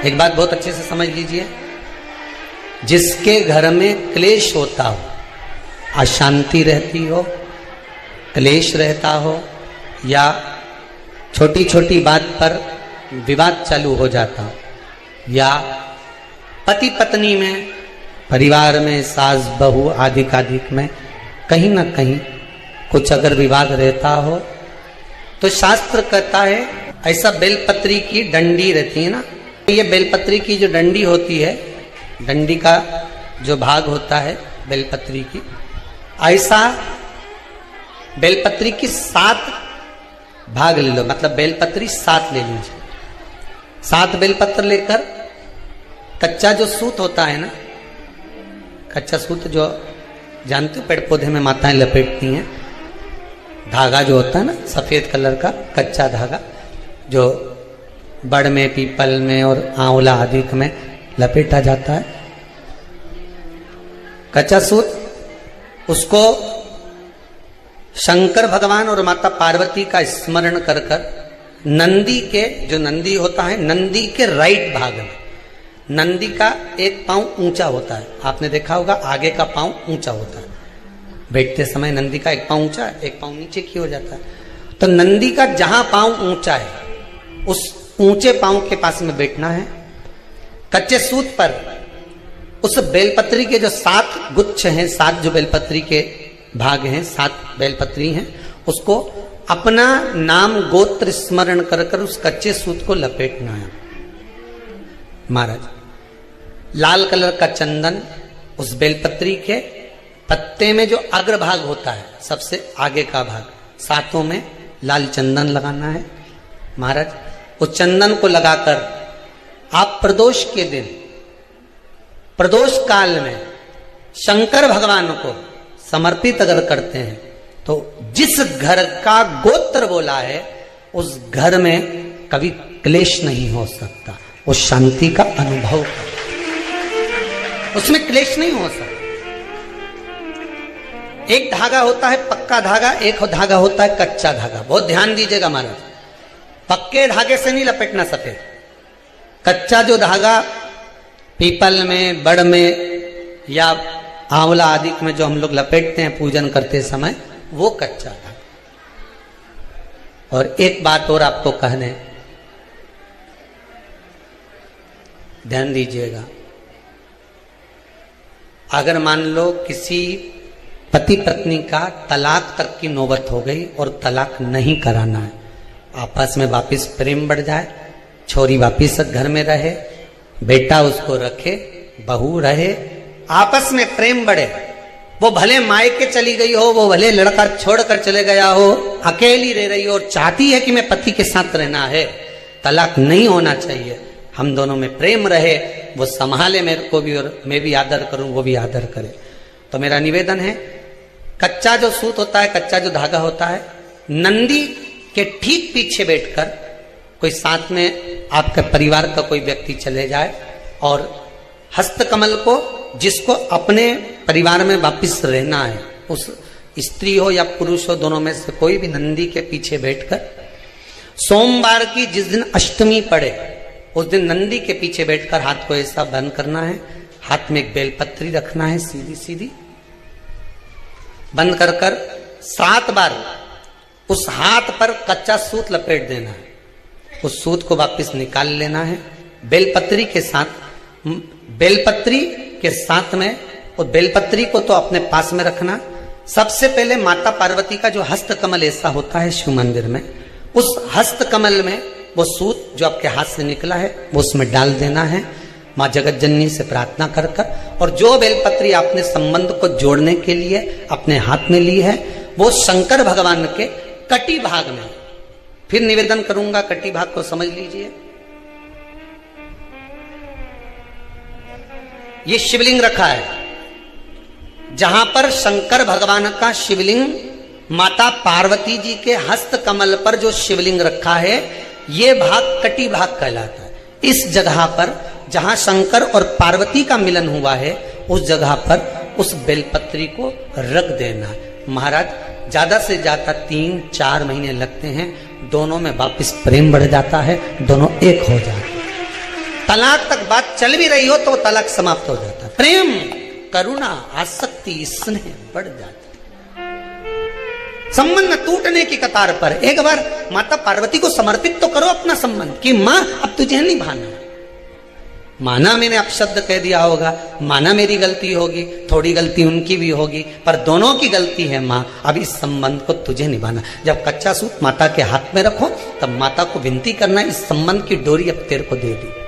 एक बात बहुत अच्छे से समझ लीजिए, जिसके घर में क्लेश होता हो, अशांति रहती हो, क्लेश रहता हो, या छोटी छोटी बात पर विवाद चालू हो जाता हो, या पति पत्नी में, परिवार में, सास बहू आदिक में कहीं ना कहीं कुछ अगर विवाद रहता हो, तो शास्त्र कहता है ऐसा बेलपत्री की डंडी रहती है ना, ये बेलपत्री की जो डंडी होती है, डंडी का जो भाग होता है बेलपत्री की, ऐसा बेलपत्री की 7 भाग ले लो, मतलब बेलपत्री 7 ले लीजिए। 7 बेलपत्र लेकर कच्चा जो सूत होता है ना, कच्चा सूत जो जानते हो पेड़ पौधे में माताएं लपेटती हैं, धागा जो होता है ना सफेद कलर का कच्चा धागा, जो बड़ में, पीपल में और आंवला आदि में लपेटा जाता है, कच्चा सूत, उसको शंकर भगवान और माता पार्वती का स्मरण कर कर नंदी के, जो नंदी होता है, नंदी के राइट भाग में, नंदी का एक पांव ऊंचा होता है, आपने देखा होगा आगे का पांव ऊंचा होता है, बैठते समय नंदी का एक पांव ऊंचा है, एक पांव नीचे की हो जाता है। तो नंदी का जहां पांव ऊंचा है उस ऊंचे पांव के पास में बैठना है। कच्चे सूत पर उस बेलपत्री के जो 7 गुच्छ हैं, 7 जो बेलपत्री के भाग हैं, 7 बेलपत्री हैं, उसको अपना नाम गोत्र स्मरण कर कर उस कच्चे सूत को लपेटना है। महाराज, लाल कलर का चंदन उस बेलपत्री के पत्ते में जो अग्रभाग होता है, सबसे आगे का भाग, 7 में लाल चंदन लगाना है। महाराज, उस चंदन को लगाकर आप प्रदोष के दिन, प्रदोष काल में शंकर भगवान को समर्पित अगर करते हैं तो जिस घर का गोत्र बोला है उस घर में कभी क्लेश नहीं हो सकता, उस शांति का अनुभव कर, उसमें क्लेश नहीं हो सकता। एक धागा होता है पक्का धागा, एक धागा होता है कच्चा धागा। बहुत ध्यान दीजिएगा महाराज, पक्के धागे से नहीं लपेटना सफेद, कच्चा जो धागा पीपल में, बड़ में या आंवला आदि में जो हम लोग लपेटते हैं पूजन करते समय, वो कच्चा धागा। और एक बात और आपको कहने, ध्यान दीजिएगा, अगर मान लो किसी पति पत्नी का तलाक तक की नौबत हो गई और तलाक नहीं कराना है, आपस में वापिस प्रेम बढ़ जाए, छोरी वापिस घर में रहे, बेटा उसको रखे, बहू रहे, आपस में प्रेम बढ़े, वो भले मायके चली गई हो, वो भले लड़का छोड़कर चले गया हो, अकेली रह रही हो और चाहती है कि मैं पति के साथ रहना है, तलाक नहीं होना चाहिए, हम दोनों में प्रेम रहे, वो संभाले मेरे को भी और मैं भी आदर करूं, वो भी आदर करे। तो मेरा निवेदन है, कच्चा जो सूत होता है, कच्चा जो धागा होता है, नंदी के ठीक पीछे बैठकर कोई साथ में आपके परिवार का कोई व्यक्ति चले जाए और हस्तकमल को, जिसको अपने परिवार में वापिस रहना है, उस स्त्री हो या पुरुष हो, दोनों में से कोई भी नंदी के पीछे बैठकर, सोमवार की जिस दिन अष्टमी पड़े उस दिन नंदी के पीछे बैठकर हाथ को ऐसा बंद करना है, हाथ में एक बेलपत्री रखना है, सीधी सीधी बंद कर कर 7 बार उस हाथ पर कच्चा सूत लपेट देना है, उस सूत को वापस निकाल लेना है बेलपत्री के साथ, बेलपत्री के साथ में, और बेलपत्री को तो अपने पास में रखना। सबसे पहले माता पार्वती का जो हस्त कमल ऐसा होता है शिव मंदिर में, उस हस्त कमल में वो सूत जो आपके हाथ से निकला है वो उसमें डाल देना है, माँ जगत जननी से प्रार्थना कर कर, और जो बेलपत्री आपने संबंध को जोड़ने के लिए अपने हाथ में ली है वो शंकर भगवान के कटी भाग में, फिर निवेदन करूंगा कटी भाग को समझ लीजिए। ये शिवलिंग रखा है, जहां पर शंकर भगवान का शिवलिंग, माता पार्वती जी के हस्त कमल पर जो शिवलिंग रखा है, ये भाग कटी भाग कहलाता है। इस जगह पर जहां शंकर और पार्वती का मिलन हुआ है, उस जगह पर उस बेलपत्री को रख देना। महाराज ज्यादा से ज्यादा 3-4 महीने लगते हैं, दोनों में वापस प्रेम बढ़ जाता है, दोनों एक हो जाते हैं। तलाक तक बात चल भी रही हो तो तलाक समाप्त हो जाता। प्रेम, करुणा, आसक्ति, स्नेह बढ़ जाता। संबंध टूटने की कतार पर एक बार माता पार्वती को समर्पित तो करो अपना संबंध कि मां अब तुझे निभाना। माना मैंने अपशब्द कह दिया होगा, माना मेरी गलती होगी, थोड़ी गलती उनकी भी होगी, पर दोनों की गलती है मां, अब इस संबंध को तुझे निभाना। जब कच्चा सूत माता के हाथ में रखो तब माता को विनती करना, इस संबंध की डोरी अब तेरे को दे दी।